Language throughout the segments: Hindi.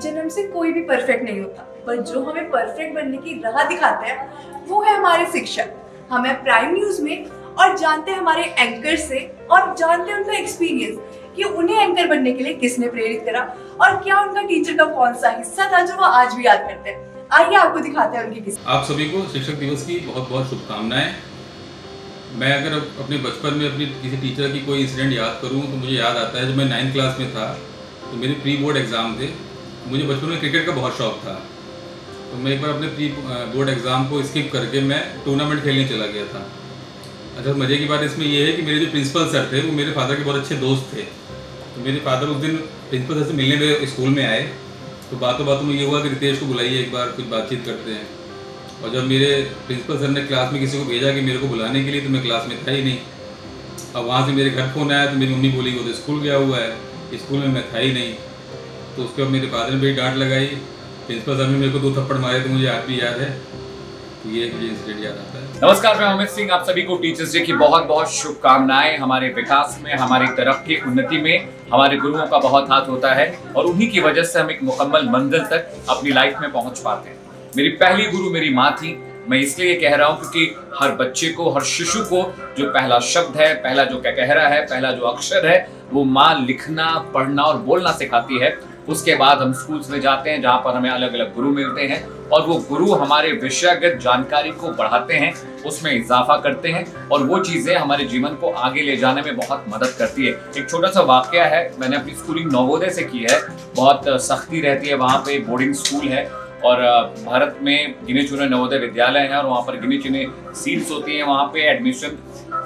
जन्म से कोई भी परफेक्ट नहीं होता, पर जो हमें परफेक्ट बनने की राह दिखाते हैं वो है हमारे शिक्षक। हमें प्राइम न्यूज में और जानते हैं हमारे एंकर से और जानते हैं उनका एक्सपीरियंस कि उन्हें एंकर बनने के लिए किसने प्रेरित करा और क्या उनका टीचर का कौन सा हिस्सा था जो वो आज भी याद करते हैं। आइए आपको दिखाते हैं उनकी किस्सा। आप सभी को शिक्षक दिवस की बहुत बहुत शुभकामनाएं। मैं अगर अपने बचपन में अपनी किसी टीचर की कोई इंसिडेंट याद करूं तो मुझे याद आता है जब मैं 9th क्लास में था तो मेरे प्री बोर्ड एग्ज़ाम थे। मुझे बचपन में क्रिकेट का बहुत शौक था, तो मैं एक बार अपने प्री बोर्ड एग्ज़ाम को स्किप करके मैं टूर्नामेंट खेलने चला गया था। अच्छा, मज़े की बात इसमें ये है कि मेरे जो प्रिंसिपल सर थे वो मेरे फादर के बहुत अच्छे दोस्त थे। तो मेरे फादर उस दिन प्रिंसिपल सर से मिलने मेरे स्कूल में आए, तो बातों बातों में ये हुआ कि रितेश को बुलाइए, एक बार कुछ बातचीत करते हैं। और जब मेरे प्रिंसिपल सर ने क्लास में किसी को भेजा कि मेरे को बुलाने के लिए, तो मैं क्लास में था ही नहीं। अब वहाँ से मेरे घर फ़ोन आया तो मेरी मम्मी बोली वो तो स्कूल गया हुआ है, स्कूल में मैं था ही नहीं। तो उसके बाद मेरे फादर ने बड़ी डांट लगाई, प्रिंसिपल सर ने मेरे को 2 थप्पड़ मारे, तो मुझे आज भी याद है। तो ये मुझे इंसिडेंट याद आता है। नमस्कार, मैं अमित सिंह। आप सभी को टीचर्स डे की बहुत बहुत शुभकामनाएं। हमारे विकास में, हमारी तरक्की उन्नति में हमारे गुरुओं का बहुत हाथ होता है और उन्हीं की वजह से हम एक मुकम्मल मंजिल तक अपनी लाइफ में पहुंच पाते हैं। मेरी पहली गुरु मेरी माँ थी। मैं इसलिए कह रहा हूँ क्योंकि हर बच्चे को, हर शिशु को जो पहला शब्द है, पहला जो कहरा है, पहला जो अक्षर है, वो माँ लिखना, पढ़ना और बोलना सिखाती है। उसके बाद हम स्कूल्स में जाते हैं जहाँ पर हमें अलग अलग गुरु मिलते हैं और वो गुरु हमारे विषयगत जानकारी को बढ़ाते हैं, उसमें इजाफा करते हैं और वो चीज़ें हमारे जीवन को आगे ले जाने में बहुत मदद करती है। एक छोटा सा वाकया है, मैंने अपनी स्कूलिंग नवोदय से की है। बहुत सख्ती रहती है वहाँ पे, बोर्डिंग स्कूल है और भारत में गिने चुने नवोदय विद्यालय हैं और वहाँ पर गिने चुने सीट्स होती हैं। वहाँ पे एडमिशन,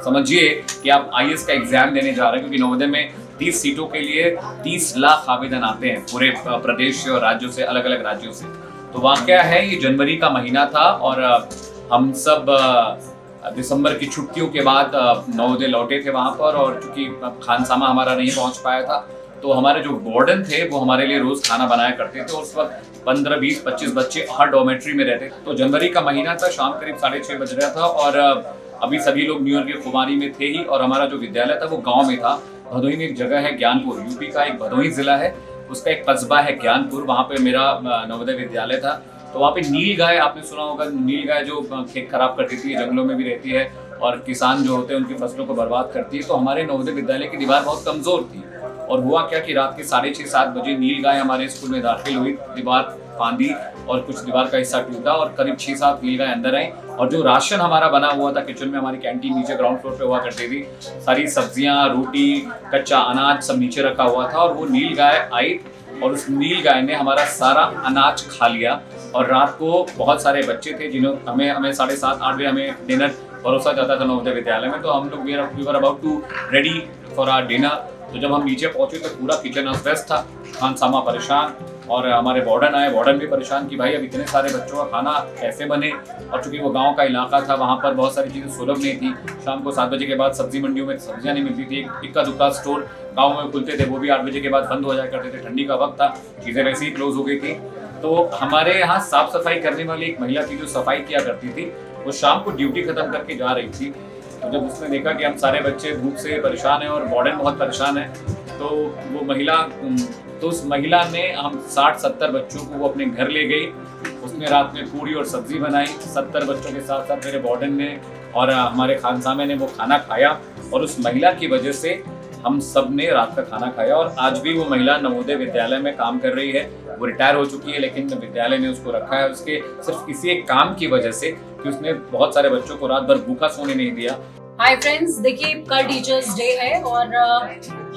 समझिए कि आप IAS का एग्जाम देने जा रहे हैं, क्योंकि नवोदय में 30 सीटों के लिए 30 लाख आवेदन आते हैं पूरे प्रदेश से और राज्यों से, अलग अलग राज्यों से। तो वाकया है, ये जनवरी का महीना था और हम सब दिसंबर की छुट्टियों के बाद नवोदय लौटे थे वहाँ पर। और चूंकि खानसामा हमारा नहीं पहुँच पाया था, तो हमारे जो वार्डन थे वो हमारे लिए रोज खाना बनाया करते थे। उस वक्त 15, 20, 25 बच्चे हर डॉर्मेट्री में रहते थे। तो जनवरी का महीना था, शाम करीब 6:30 बज रहा था और अभी सभी लोग न्यू ईयर की खुमारी में थे ही। और हमारा जो विद्यालय था वो गाँव में था। भदोही में एक जगह है ज्ञानपुर, यूपी का एक भदोही जिला है, उसका एक कस्बा है ज्ञानपुर, वहाँ पे मेरा नवोदय विद्यालय था। तो वहाँ पे नील गाय, आपने सुना होगा, नील गाय जो खेत खराब करती थी, जंगलों में भी रहती है और किसान जो होते हैं उनकी फसलों को बर्बाद करती है। तो हमारे नवोदय विद्यालय की दीवार बहुत कमजोर थी और हुआ क्या कि रात के 6:30, 7 बजे नील गाय हमारे स्कूल में दाखिल हुई, दीवार फांदी और कुछ दीवार का हिस्सा टूटा और करीब 6-7 नील गाय अंदर आई। और जो राशन हमारा बना हुआ था किचन में, हमारी कैंटीन नीचे ग्राउंड फ्लोर पे हुआ करती थी, सारी सब्जियां, रोटी, कच्चा अनाज सब नीचे रखा हुआ था। और वो नील गाय आई और उस नील गाय ने हमारा सारा अनाज खा लिया। और रात को बहुत सारे बच्चे थे जिन्होंने हमें 7:30, 8 बजे हमें डिनर परोसा जाता था नवोदय विद्यालय में। तो हम लोग we were about to ready for our dinner. तो जब हम नीचे पहुंचे तो पूरा किचन अस्त था, खानसामा परेशान और हमारे वार्डन आए, वार्डन भी परेशान कि भाई अब इतने सारे बच्चों का खाना कैसे बने। और चूंकि वो गांव का इलाका था, वहाँ पर बहुत सारी चीज़ें सुलभ नहीं थी। शाम को 7 बजे के बाद सब्जी मंडियों में सब्जियाँ नहीं मिलती थी। इक्का दुक्का स्टोर गाँव में खुलते थे, वो भी 8 बजे के बाद बंद हो जाया करते थे। ठंडी का वक्त था, चीज़ें वैसे ही क्लोज हो गई थी। तो हमारे यहाँ साफ सफाई करने वाली एक महिला थी जो सफाई किया करती थी, वो शाम को ड्यूटी खत्म करके जा रही थी। तो जब उसने देखा कि हम सारे बच्चे भूख से परेशान हैं और वार्डन बहुत परेशान है, तो वो महिला, तो उस महिला ने हम 60-70 बच्चों को वो अपने घर ले गई। उसने रात में पूरी और सब्जी बनाई। 70 बच्चों के साथ साथ मेरे वार्डन ने और हमारे खानसामे ने वो खाना खाया और उस महिला की वजह से हम सब ने रात का खाना खाया। और आज भी वो महिला नवोदय विद्यालय में काम कर रही है। वो रिटायर हो चुकी है, लेकिन विद्यालय ने उसको रखा है उसके सिर्फ इसी एक काम की वजह से कि उसने बहुत सारे बच्चों को रात भर भूखा सोने नहीं दिया। हाय फ्रेंड्स, देखिए कल टीचर्स डे है और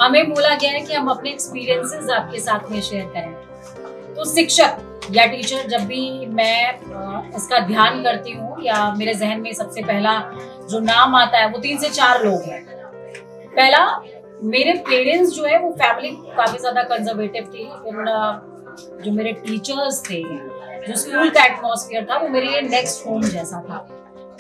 हमें बोला गया है कि हम अपने एक्सपीरियंसेस आपके साथ में शेयर करें। तो शिक्षक या टीचर, जब भी मैं इसका ध्यान करती हूँ या मेरे जहन में सबसे पहला जो नाम आता है वो 3 से 4 लोग हैं। पहला, मेरे पेरेंट्स जो है वो फैमिली काफी ज्यादा कंजर्वेटिव थी, लेकिन जो मेरे टीचर्स थे, जो स्कूल का एटमॉस्फेयर था वो मेरे लिए नेक्स्ट होम जैसा था।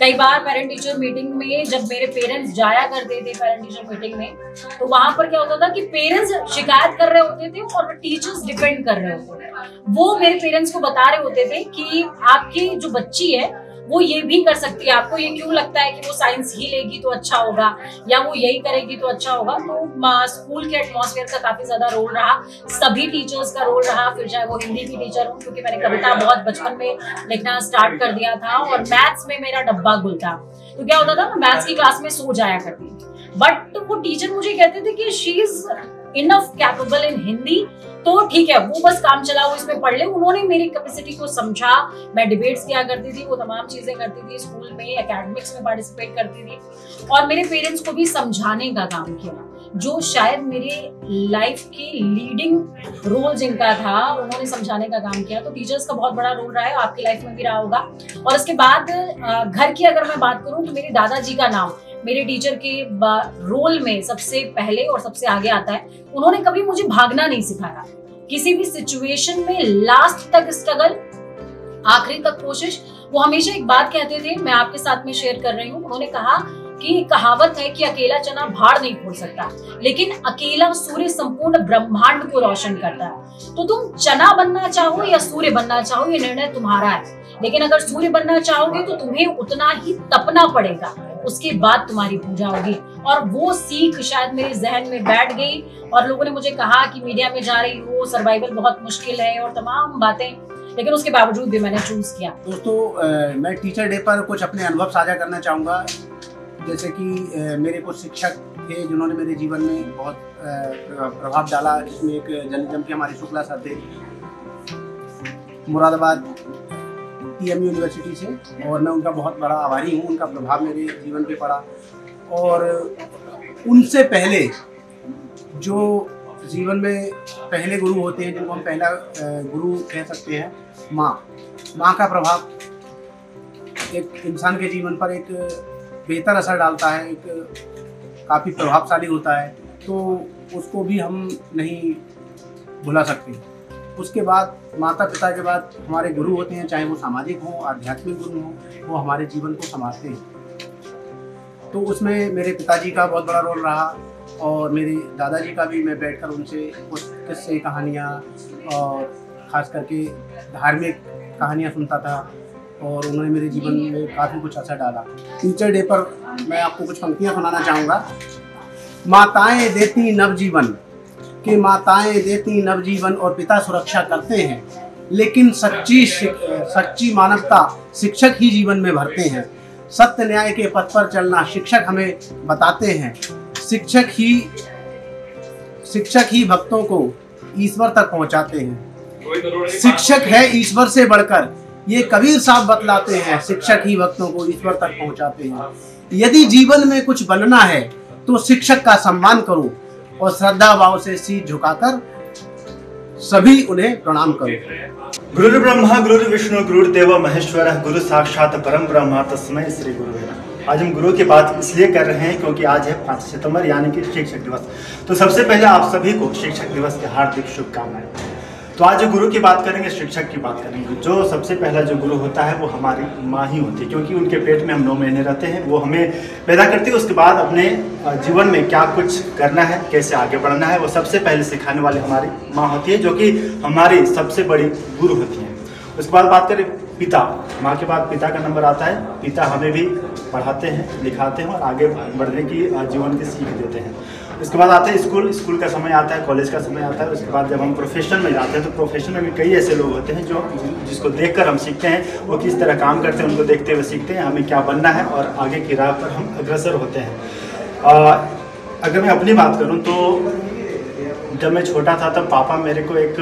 कई बार पेरेंट टीचर मीटिंग में जब मेरे पेरेंट्स जाया करते थे पेरेंट टीचर मीटिंग में, तो वहां पर क्या होता था कि पेरेंट्स शिकायत कर रहे होते थे और टीचर्स डिफेंड कर रहे होते थे। वो मेरे पेरेंट्स को बता रहे होते थे कि आपकी जो बच्ची है वो ये भी कर सकती है। आपको ये क्यों लगता है कि वो साइंस ही लेगी तो अच्छा होगा या वो यही करेगी तो अच्छा होगा? तो स्कूल के एटमॉस्फेयर का काफी ज्यादा रोल रहा, सभी टीचर्स का रोल रहा, फिर चाहे वो हिंदी की टीचर हो, क्योंकि मैंने कविता बहुत बचपन में लिखना स्टार्ट कर दिया था, और मैथ्स में मेरा डब्बा गुल था। तो क्या होता था, मैं मैथ्स की क्लास में सो जाया करती, बट वो टीचर मुझे कहते थे कि शी इज इनफ कैपेबल इन हिंदी, तो ठीक है वो बस काम चलाओ, इसमें पढ़ ले। उन्होंने मेरी कैपेसिटी को समझा। मैं डिबेट्स किया करती थी, वो तमाम चीजें करती थी, स्कूल में एकेडमिक्स में पार्टिसिपेट करती थी, और मेरे पेरेंट्स को भी समझाने का काम किया, जो शायद मेरे लाइफ की लीडिंग रोल जिनका था, उन्होंने समझाने का काम किया। तो टीचर्स का बहुत बड़ा रोल रहा है, आपकी लाइफ में भी रहा होगा। और उसके बाद घर की अगर मैं बात करूं तो मेरे दादाजी का नाम मेरे टीचर के रोल में सबसे पहले और सबसे आगे आता है। उन्होंने कभी मुझे भागना नहीं सिखाया, किसी भी सिचुएशन में लास्ट तक स्ट्रगल, आखिरी तक कोशिश। वो हमेशा एक बात कहते थे, मैं आपके साथ में शेयर कर रही हूँ। उन्होंने कहा कि कहावत है कि अकेला चना भाड़ नहीं फोड़ सकता, लेकिन अकेला सूर्य संपूर्ण ब्रह्मांड को रोशन करता है। तो तुम चना बनना चाहो या सूर्य बनना चाहो, ये निर्णय तुम्हारा है। लेकिन अगर सूर्य बनना चाहोगे तो तुम्हें उतना ही तपना पड़ेगा, उसके बाद तुम्हारी पूजा होगी। और वो सीख शायद मेरे जहन में बैठ गई, और लोगों ने मुझे कहा कि मीडिया में जा रही हो, सर्वाइवल बहुत मुश्किल है और तमाम बातें, लेकिन उसके बावजूद भी मैंने चूज किया। दोस्तों, मैं टीचर डे पर कुछ अपने अनुभव साझा करना चाहूँगा। जैसे कि मेरे कुछ शिक्षक थे जिन्होंने मेरे जीवन में बहुत प्रभाव डाला, जिसमें एक जर्नलिज्म के हमारे शुक्ला सर थे, मुरादाबाद TMU यूनिवर्सिटी से, और मैं उनका बहुत बड़ा आभारी हूँ। उनका प्रभाव मेरे जीवन पे पड़ा। और उनसे पहले जो जीवन में पहले गुरु होते हैं, जिनको हम पहला गुरु कह सकते हैं, माँ का प्रभाव एक इंसान के जीवन पर एक बेहतर असर डालता है, एक काफ़ी प्रभावशाली होता है, तो उसको भी हम नहीं भुला सकते। उसके बाद माता पिता के बाद हमारे गुरु होते हैं, चाहे वो सामाजिक हो, आध्यात्मिक गुरु हो, वो हमारे जीवन को संभालते हैं। तो उसमें मेरे पिताजी का बहुत बड़ा रोल रहा, और मेरे दादाजी का भी। मैं बैठकर उनसे कुछ किस्से, कहानियाँ और ख़ास करके धार्मिक कहानियाँ सुनता था, और उन्होंने मेरे जीवन में काफ़ी कुछ असर डाला। टीचर डे पर मैं आपको कुछ पंक्तियाँ सुनाना चाहूँगा। माताएँ देती नवजीवन कि माताएं देती नवजीवन और पिता सुरक्षा करते हैं, लेकिन सच्ची मानवता शिक्षक ही जीवन में भरते हैं। सत्य न्याय के पथ पर चलना शिक्षक हमें बताते हैं। शिक्षक ही भक्तों को ईश्वर तक पहुंचाते हैं। शिक्षक है ईश्वर से बढ़कर, ये कबीर साहब बतलाते हैं। शिक्षक ही भक्तों को ईश्वर तक पहुंचाते हैं। यदि जीवन में कुछ बनना है तो शिक्षक का सम्मान करो, और श्रद्धा भाव से सीट झुकाकर सभी उन्हें प्रणाम करो। गुरु ब्रह्मा गुरु विष्णु गुरुदेव महेश्वर, गुरु साक्षात परम ब्रह्म, तस्मै श्री गुरुवे नमः। आज हम गुरु की बात इसलिए कर रहे हैं क्योंकि आज है 5 सितंबर, यानी कि शिक्षक दिवस। तो सबसे पहले आप सभी को शिक्षक दिवस की हार्दिक शुभकामनाएं। तो आज जो गुरु की बात करेंगे, शिक्षक की बात करेंगे। जो सबसे पहला जो गुरु होता है वो हमारी माँ ही होती है, क्योंकि उनके पेट में हम 9 महीने रहते हैं, वो हमें पैदा करती है। उसके बाद अपने जीवन में क्या कुछ करना है, कैसे आगे बढ़ना है, वो सबसे पहले सिखाने वाली हमारी माँ होती है, जो कि हमारी सबसे बड़ी गुरु होती है। उसके बाद बात करें पिता, माँ के बाद पिता का नंबर आता है। पिता हमें भी पढ़ाते हैं, लिखाते हैं और आगे बढ़ने की जीवन की सीख देते हैं। उसके बाद आता है स्कूल का समय आता है, कॉलेज का समय आता है। उसके बाद जब हम प्रोफेशन में जाते हैं तो प्रोफेशन में भी कई ऐसे लोग होते हैं जिसको देखकर हम सीखते हैं, वो किस तरह काम करते हैं, उनको देखते हुए सीखते हैं हमें क्या बनना है, और आगे की राह पर हम अग्रसर होते हैं। अगर मैं अपनी बात करूँ तो जब मैं छोटा था तब पापा मेरे को एक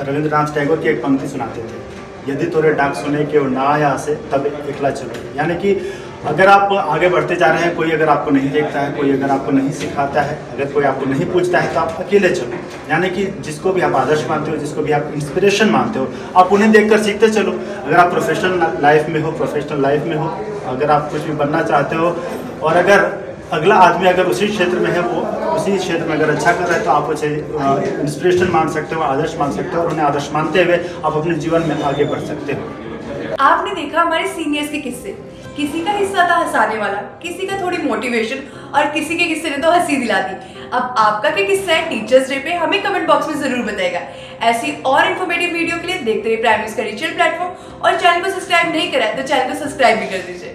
रविंद्रनाथ टैगोर की एक पंक्ति सुनाते थे, यदि तोरे डाक सुने के ना आया से तब एकला चलो। यानी कि अगर आप आगे बढ़ते जा रहे हैं, कोई अगर आपको नहीं देखता है, कोई अगर आपको नहीं सिखाता है, अगर कोई आपको नहीं पूछता है, तो आप अकेले चलो। यानी कि जिसको भी आप आदर्श मानते हो, जिसको भी आप इंस्पिरेशन मानते हो, आप उन्हें देखकर सीखते चलो। अगर आप प्रोफेशनल लाइफ में हो, अगर आप कुछ भी बनना चाहते हो, और अगर अगला आदमी अगर उसी क्षेत्र में है, वो उसी क्षेत्र में अगर अच्छा कर रहा है, तो आप उसे इंस्पिरेशन मान सकते हो, आदर्श मान सकते हो, और उन्हें आदर्श मानते हुए आप अपने जीवन में आगे बढ़ सकते हो। आपने देखा हमारे सीनियर्स के किस्से, किसी का हिस्सा था हंसाने वाला, किसी का थोड़ी मोटिवेशन, और किसी के किस्से ने तो हंसी दिला दी। अब आपका क्या किस्सा है टीचर्स डे पे, हमें कमेंट बॉक्स में जरूर बताएगा। ऐसी और इन्फॉर्मेटिव वीडियो के लिए देखते रहिए प्राइम न्यूज़ का डिजिटल प्लेटफॉर्म और चैनल को सब्सक्राइब नहीं करा है तो चैनल को सब्सक्राइब भी कर दीजिए।